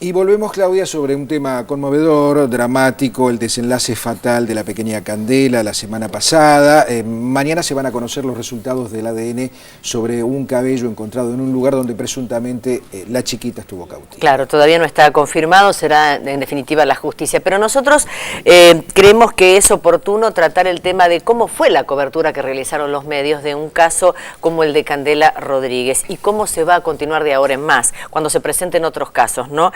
Y volvemos, Claudia, sobre un tema conmovedor, dramático, el desenlace fatal de la pequeña Candela la semana pasada. Mañana se van a conocer los resultados del ADN sobre un cabello encontrado en un lugar donde presuntamente la chiquita estuvo cautiva. Claro, todavía no está confirmado, será en definitiva la justicia. Pero nosotros creemos que es oportuno tratar el tema de cómo fue la cobertura que realizaron los medios de un caso como el de Candela Rodríguez y cómo se va a continuar de ahora en más, cuando se presenten otros casos, ¿no?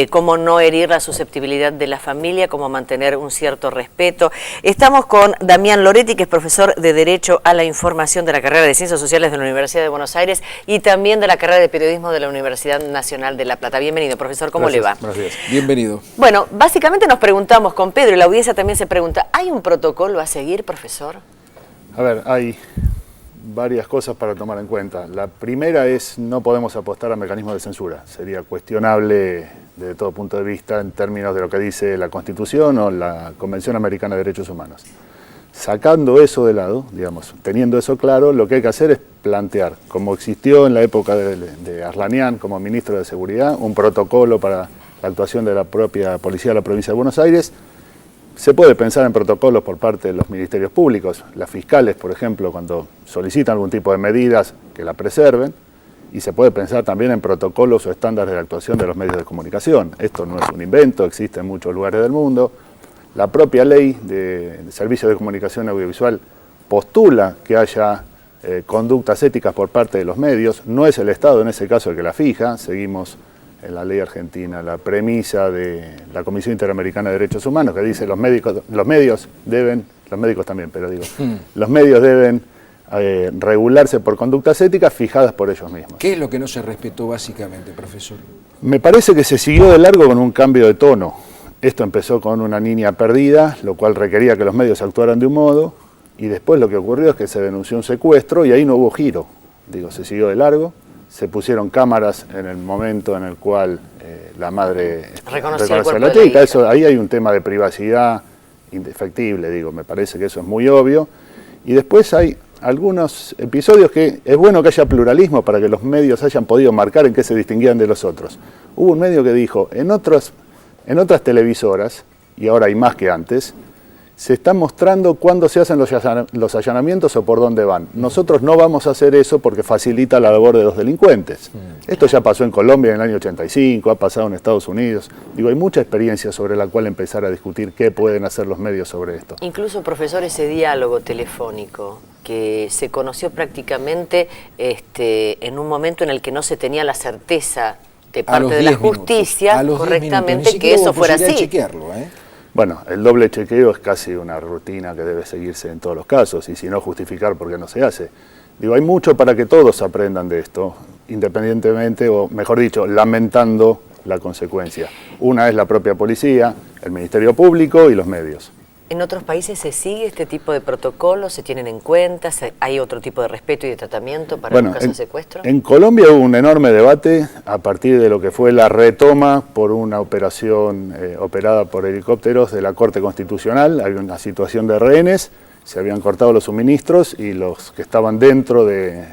Cómo no herir la susceptibilidad de la familia, cómo mantener un cierto respeto. Estamos con Damián Loretti, que es profesor de Derecho a la Información de la carrera de Ciencias Sociales de la Universidad de Buenos Aires y también de la carrera de Periodismo de la Universidad Nacional de La Plata. Bienvenido, profesor, ¿cómo le va? Buenos días. Bienvenido. Bueno, básicamente nos preguntamos con Pedro, y la audiencia también se pregunta, ¿hay un protocolo a seguir, profesor? A ver, hay varias cosas para tomar en cuenta. La primera es, no podemos apostar a mecanismos de censura. Sería cuestionable desde todo punto de vista en términos de lo que dice la Constitución o la Convención Americana de Derechos Humanos. Sacando eso de lado, digamos, teniendo eso claro, lo que hay que hacer es plantear, como existió en la época de Arlanian como ministro de Seguridad, un protocolo para la actuación de la propia Policía de la Provincia de Buenos Aires. Se puede pensar en protocolos por parte de los ministerios públicos, las fiscales, por ejemplo, cuando solicitan algún tipo de medidas que la preserven, y se puede pensar también en protocolos o estándares de actuación de los medios de comunicación. Esto no es un invento, existe en muchos lugares del mundo. La propia ley de servicios de comunicación audiovisual postula que haya conductas éticas por parte de los medios. No es el Estado en ese caso el que la fija, seguimos en la ley argentina la premisa de la Comisión Interamericana de Derechos Humanos, que dice los medios deben regularse por conductas éticas fijadas por ellos mismos. ¿Qué es lo que no se respetó básicamente, profesor? Me parece que se siguió de largo con un cambio de tono. Esto empezó con una niña perdida, lo cual requería que los medios actuaran de un modo, y después lo que ocurrió es que se denunció un secuestro y ahí no hubo giro. Digo, se siguió de largo. Se pusieron cámaras en el momento en el cual la madre reconoció a la chica. Ahí hay un tema de privacidad indefectible, digo, me parece que eso es muy obvio. Y después hay algunos episodios que es bueno que haya pluralismo para que los medios hayan podido marcar en qué se distinguían de los otros. Hubo un medio que dijo, en otras televisoras, y ahora hay más que antes, se está mostrando cuándo se hacen los allanamientos o por dónde van. Nosotros no vamos a hacer eso porque facilita la labor de los delincuentes. Esto ya pasó en Colombia en el año 85, ha pasado en Estados Unidos. Digo, hay mucha experiencia sobre la cual empezar a discutir qué pueden hacer los medios sobre esto. Incluso, profesor, ese diálogo telefónico que se conoció prácticamente en un momento en el que no se tenía la certeza de parte de la justicia, correctamente, que eso fuera así. Chequearlo, Bueno, el doble chequeo es casi una rutina que debe seguirse en todos los casos, y si no, justificar por qué no se hace. Digo, hay mucho para que todos aprendan de esto, independientemente, o mejor dicho, lamentando la consecuencia. Una es la propia policía, el Ministerio Público y los medios. ¿En otros países se sigue este tipo de protocolos? ¿Se tienen en cuenta? ¿Hay otro tipo de respeto y de tratamiento para los casos de secuestro? En Colombia hubo un enorme debate a partir de lo que fue la retoma por una operación operada por helicópteros de la Corte Constitucional. Había una situación de rehenes, se habían cortado los suministros y los que estaban dentro del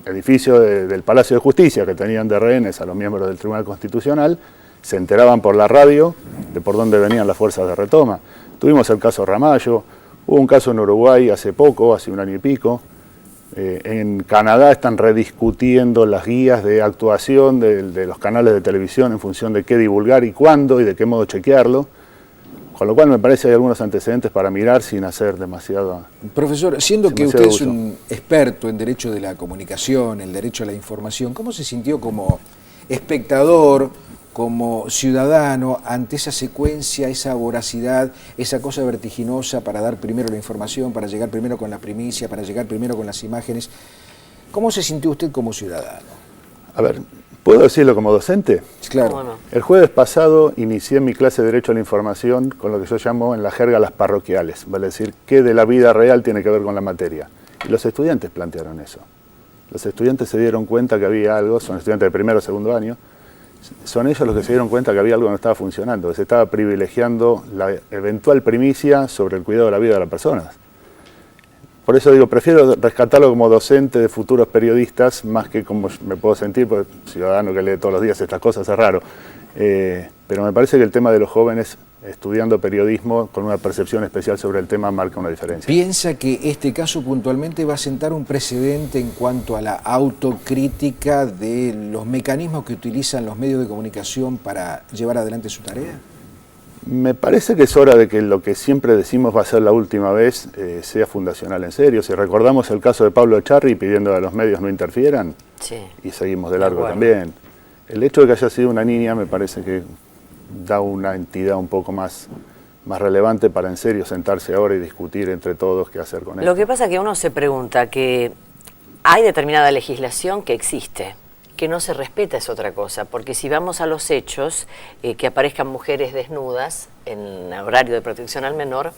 edificio del Palacio de Justicia, que tenían de rehenes a los miembros del Tribunal Constitucional, se enteraban por la radio de por dónde venían las fuerzas de retoma. Tuvimos el caso Ramallo, hubo un caso en Uruguay hace poco, hace un año y pico. En Canadá están rediscutiendo las guías de actuación de los canales de televisión en función de qué divulgar y cuándo y de qué modo chequearlo. Con lo cual me parece que hay algunos antecedentes para mirar sin hacer demasiado. Profesor, siendo que usted es un experto en derecho de la comunicación, el derecho a la información, ¿cómo se sintió como espectador, como ciudadano, ante esa secuencia, esa voracidad, esa cosa vertiginosa para dar primero la información, para llegar primero con la primicia, para llegar primero con las imágenes? ¿Cómo se sintió usted como ciudadano? A ver, ¿puedo decirlo como docente? Claro. Bueno. El jueves pasado inicié mi clase de Derecho a la Información con lo que yo llamo en la jerga las parroquiales, vale decir, qué de la vida real tiene que ver con la materia. Y los estudiantes plantearon eso. Los estudiantes se dieron cuenta que había algo, son estudiantes de primero o segundo año, son ellos los que se dieron cuenta que había algo que no estaba funcionando, que se estaba privilegiando la eventual primicia sobre el cuidado de la vida de las personas. Por eso digo, prefiero rescatarlo como docente de futuros periodistas, más que como me puedo sentir, porque ciudadano que lee todos los días estas cosas es raro. Pero me parece que el tema de los jóvenes estudiando periodismo con una percepción especial sobre el tema marca una diferencia. ¿Piensa que este caso puntualmente va a sentar un precedente en cuanto a la autocrítica de los mecanismos que utilizan los medios de comunicación para llevar adelante su tarea? Me parece que es hora de que lo que siempre decimos va a ser la última vez sea fundacional en serio. Si recordamos el caso de Pablo Echarri pidiendo a los medios no interfieran, sí, y seguimos de largo también. El hecho de que haya sido una niña me parece que da una entidad un poco más relevante para en serio sentarse ahora y discutir entre todos qué hacer con esto. Lo que pasa es que uno se pregunta que hay determinada legislación que existe, que no se respeta es otra cosa, porque si vamos a los hechos, que aparezcan mujeres desnudas en horario de protección al menor,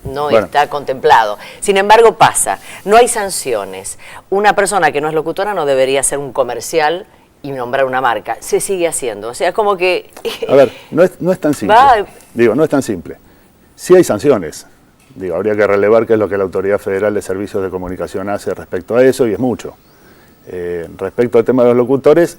no está contemplado. Sin embargo, pasa, no hay sanciones. Una persona que no es locutora no debería hacer un comercial y nombrar una marca, se sigue haciendo, o sea, es como que... A ver, no es tan simple, no es tan simple. Sí hay sanciones, habría que relevar qué es lo que la Autoridad Federal de Servicios de Comunicación hace respecto a eso, y es mucho. Respecto al tema de los locutores,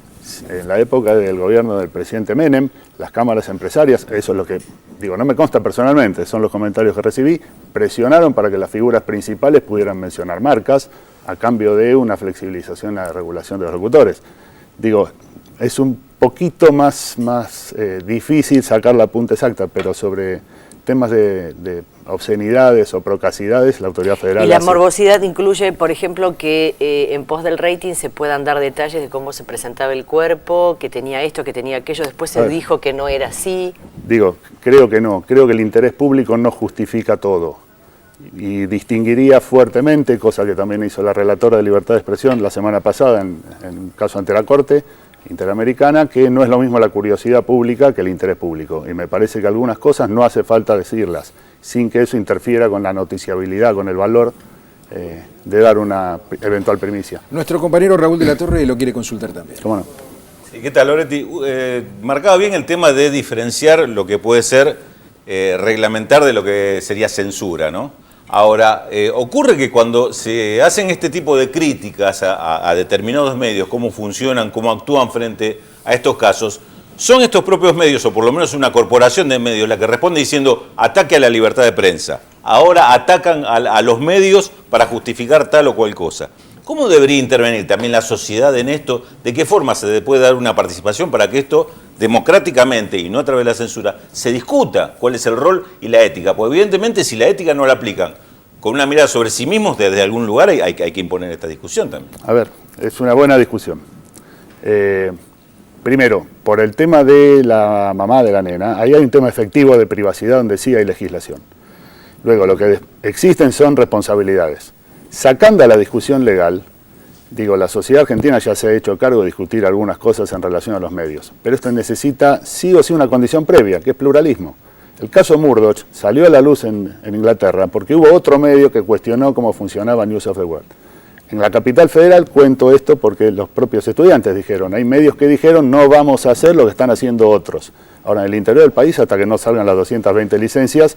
en la época del gobierno del presidente Menem, las cámaras empresarias, eso es lo que, no me consta personalmente, son los comentarios que recibí, presionaron para que las figuras principales pudieran mencionar marcas a cambio de una flexibilización en la regulación de los locutores. Es un poquito más difícil sacar la punta exacta, pero sobre temas de obscenidades o procacidades, la Autoridad Federal... Y la morbosidad incluye, por ejemplo, que en pos del rating se puedan dar detalles de cómo se presentaba el cuerpo, que tenía esto, que tenía aquello, después se dijo que no era así. Creo que no, creo que el interés público no justifica todo. Y distinguiría fuertemente, cosa que también hizo la relatora de Libertad de Expresión la semana pasada en un caso ante la Corte Interamericana, que no es lo mismo la curiosidad pública que el interés público. Y me parece que algunas cosas no hace falta decirlas, sin que eso interfiera con la noticiabilidad, con el valor de dar una eventual primicia. Nuestro compañero Raúl de la Torre lo quiere consultar también. ¿Cómo no? Sí, ¿qué tal, Loretti? Marcaba bien el tema de diferenciar lo que puede ser reglamentar de lo que sería censura, ¿no? Ahora, ocurre que cuando se hacen este tipo de críticas a determinados medios, cómo funcionan, cómo actúan frente a estos casos, son estos propios medios, o por lo menos una corporación de medios, la que responde diciendo ataque a la libertad de prensa. Ahora atacan a los medios para justificar tal o cual cosa. ¿Cómo debería intervenir también la sociedad en esto? ¿De qué forma se puede dar una participación para que esto democráticamente y no a través de la censura se discuta cuál es el rol y la ética? Porque evidentemente si la ética no la aplican con una mirada sobre sí mismos desde algún lugar hay que imponer esta discusión también. A ver, es una buena discusión. Primero, por el tema de la mamá de la nena, ahí hay un tema efectivo de privacidad donde sí hay legislación. Luego, lo que existen son responsabilidades. Sacando a la discusión legal, la sociedad argentina ya se ha hecho cargo de discutir algunas cosas en relación a los medios, pero esto necesita sí o sí una condición previa, que es pluralismo. El caso Murdoch salió a la luz en Inglaterra porque hubo otro medio que cuestionó cómo funcionaba News of the World. En la capital federal cuento esto porque los propios estudiantes dijeron, hay medios que dijeron no vamos a hacer lo que están haciendo otros. Ahora, en el interior del país, hasta que no salgan las 220 licencias,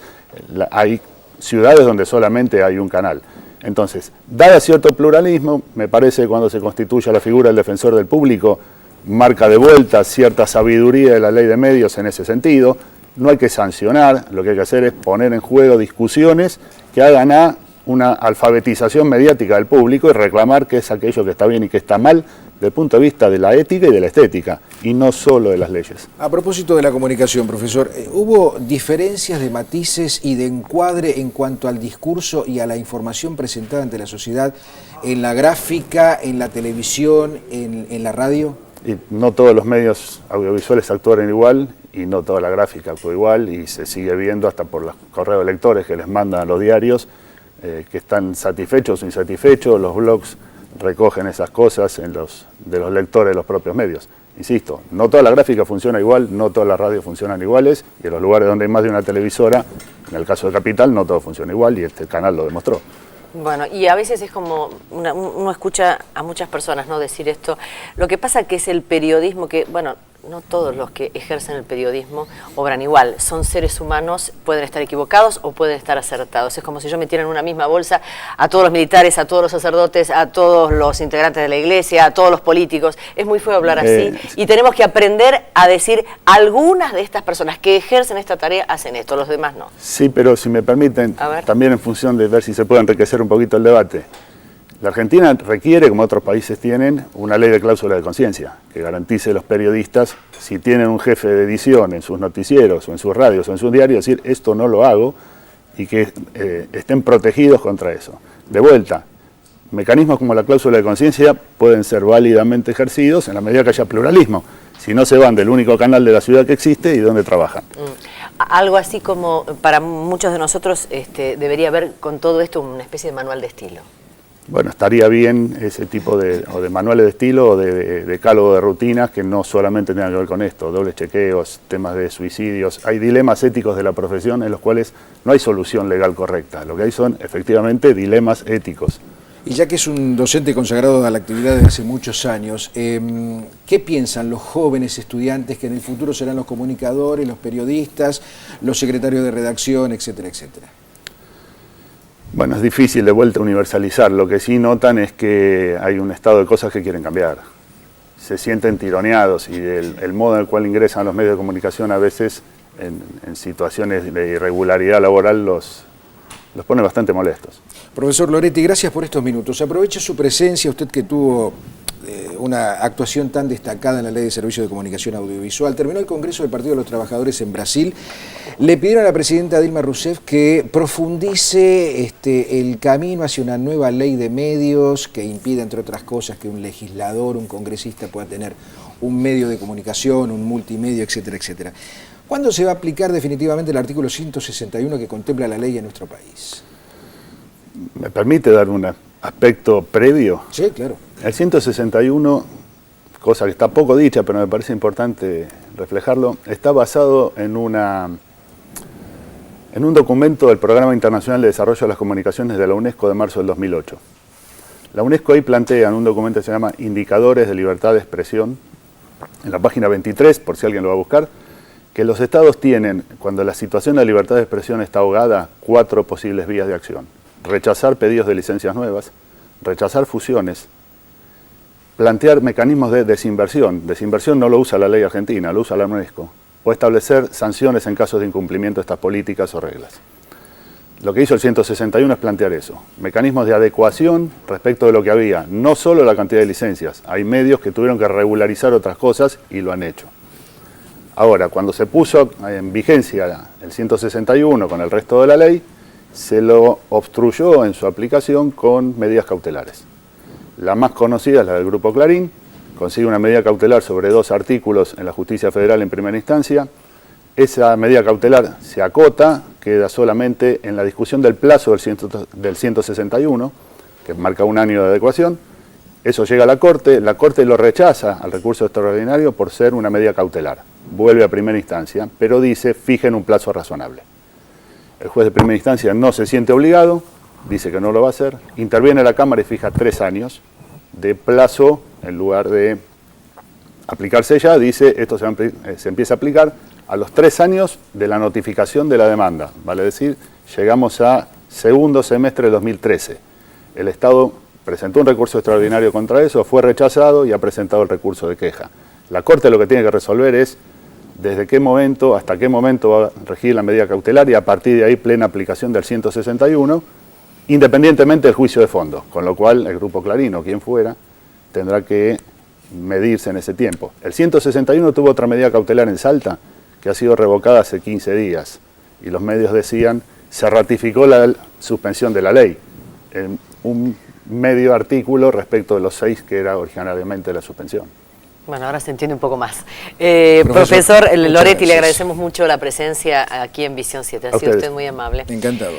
hay ciudades donde solamente hay un canal. Entonces, dada cierto pluralismo, me parece que cuando se constituya la figura del defensor del público, marca de vuelta cierta sabiduría de la ley de medios en ese sentido. No hay que sancionar, lo que hay que hacer es poner en juego discusiones que hagan a una alfabetización mediática del público y reclamar qué es aquello que está bien y qué está mal desde el punto de vista de la ética y de la estética, y no solo de las leyes. A propósito de la comunicación, profesor, ¿hubo diferencias de matices y de encuadre en cuanto al discurso y a la información presentada ante la sociedad en la gráfica, en la televisión, en la radio? Y no todos los medios audiovisuales actúan igual y no toda la gráfica actúa igual, y se sigue viendo hasta por los correos de lectores que les mandan a los diarios que están satisfechos o insatisfechos. Los blogs recogen esas cosas de los lectores de los propios medios. Insisto, no toda la gráfica funciona igual, no todas las radios funcionan iguales, y en los lugares donde hay más de una televisora, en el caso de Capital, no todo funciona igual, y este canal lo demostró. Bueno, y a veces es como, uno escucha a muchas personas no decir esto, lo que pasa que es el periodismo que, no todos los que ejercen el periodismo obran igual. Son seres humanos, pueden estar equivocados o pueden estar acertados. Es como si yo metiera en una misma bolsa a todos los militares, a todos los sacerdotes, a todos los integrantes de la iglesia, a todos los políticos. Es muy feo hablar así y tenemos que aprender a decir algunas de estas personas que ejercen esta tarea hacen esto, los demás no. Sí, pero si me permiten, también en función de ver si se puede enriquecer un poquito el debate. La Argentina requiere, como otros países tienen, una ley de cláusula de conciencia que garantice a los periodistas, si tienen un jefe de edición en sus noticieros o en sus radios o en sus diarios, decir esto no lo hago y que estén protegidos contra eso. De vuelta, mecanismos como la cláusula de conciencia pueden ser válidamente ejercidos en la medida que haya pluralismo, si no se van del único canal de la ciudad que existe y donde trabajan. Algo así como para muchos de nosotros debería haber con todo esto una especie de manual de estilo. Bueno, estaría bien ese tipo de manuales de estilo o de decálogo de rutinas que no solamente tengan que ver con esto, dobles chequeos, temas de suicidios. Hay dilemas éticos de la profesión en los cuales no hay solución legal correcta. Lo que hay son efectivamente dilemas éticos. Y ya que es un docente consagrado a la actividad desde hace muchos años, ¿qué piensan los jóvenes estudiantes que en el futuro serán los comunicadores, los periodistas, los secretarios de redacción, etcétera, etcétera? Bueno, es difícil de vuelta universalizar. Lo que sí notan es que hay un estado de cosas que quieren cambiar. Se sienten tironeados y el modo en el cual ingresan a los medios de comunicación a veces en situaciones de irregularidad laboral los pone bastante molestos. Profesor Loretti, gracias por estos minutos. Aproveche su presencia, usted que tuvo una actuación tan destacada en la Ley de Servicios de Comunicación Audiovisual. Terminó el Congreso del Partido de los Trabajadores en Brasil. Le pidieron a la presidenta Dilma Rousseff que profundice el camino hacia una nueva ley de medios que impida, entre otras cosas, que un legislador, un congresista pueda tener un medio de comunicación, un multimedio, etcétera, etcétera. ¿Cuándo se va a aplicar definitivamente el artículo 161 que contempla la ley en nuestro país? ¿Me permite dar un aspecto previo? Sí, claro. El 161, cosa que está poco dicha, pero me parece importante reflejarlo, está basado en un documento del Programa Internacional de Desarrollo de las Comunicaciones de la UNESCO de marzo del 2008. La UNESCO ahí plantea en un documento que se llama Indicadores de Libertad de Expresión, en la página 23, por si alguien lo va a buscar, que los estados tienen, cuando la situación de libertad de expresión está ahogada, 4 posibles vías de acción. Rechazar pedidos de licencias nuevas, rechazar fusiones, plantear mecanismos de desinversión. Desinversión no lo usa la ley argentina, lo usa la UNESCO. O establecer sanciones en casos de incumplimiento de estas políticas o reglas. Lo que hizo el 161 es plantear eso. Mecanismos de adecuación respecto de lo que había. No solo la cantidad de licencias. Hay medios que tuvieron que regularizar otras cosas y lo han hecho. Ahora, cuando se puso en vigencia el 161 con el resto de la ley, se lo obstruyó en su aplicación con medidas cautelares. La más conocida es la del Grupo Clarín, consigue una medida cautelar sobre 2 artículos en la Justicia Federal en primera instancia. Esa medida cautelar se acota, queda solamente en la discusión del plazo del 161, que marca un año de adecuación. Eso llega a la Corte lo rechaza al recurso extraordinario por ser una medida cautelar. Vuelve a primera instancia, pero dice, fijen un plazo razonable. El juez de primera instancia no se siente obligado, dice que no lo va a hacer, interviene la Cámara y fija 3 años de plazo, en lugar de aplicarse ya, dice esto se empieza a aplicar a los 3 años de la notificación de la demanda, vale decir, llegamos a segundo semestre de 2013. El Estado presentó un recurso extraordinario contra eso, fue rechazado y ha presentado el recurso de queja. La Corte lo que tiene que resolver es desde qué momento, hasta qué momento va a regir la medida cautelar y a partir de ahí plena aplicación del 161, independientemente del juicio de fondo, con lo cual el Grupo Clarín o quien fuera tendrá que medirse en ese tiempo. El 161 tuvo otra medida cautelar en Salta que ha sido revocada hace 15 días y los medios decían se ratificó la suspensión de la ley en un medio artículo respecto de los 6 que era originariamente la suspensión. Bueno, ahora se entiende un poco más. Profesor Loretti, le agradecemos mucho la presencia aquí en Visión 7. Ha sido usted muy amable. Encantado.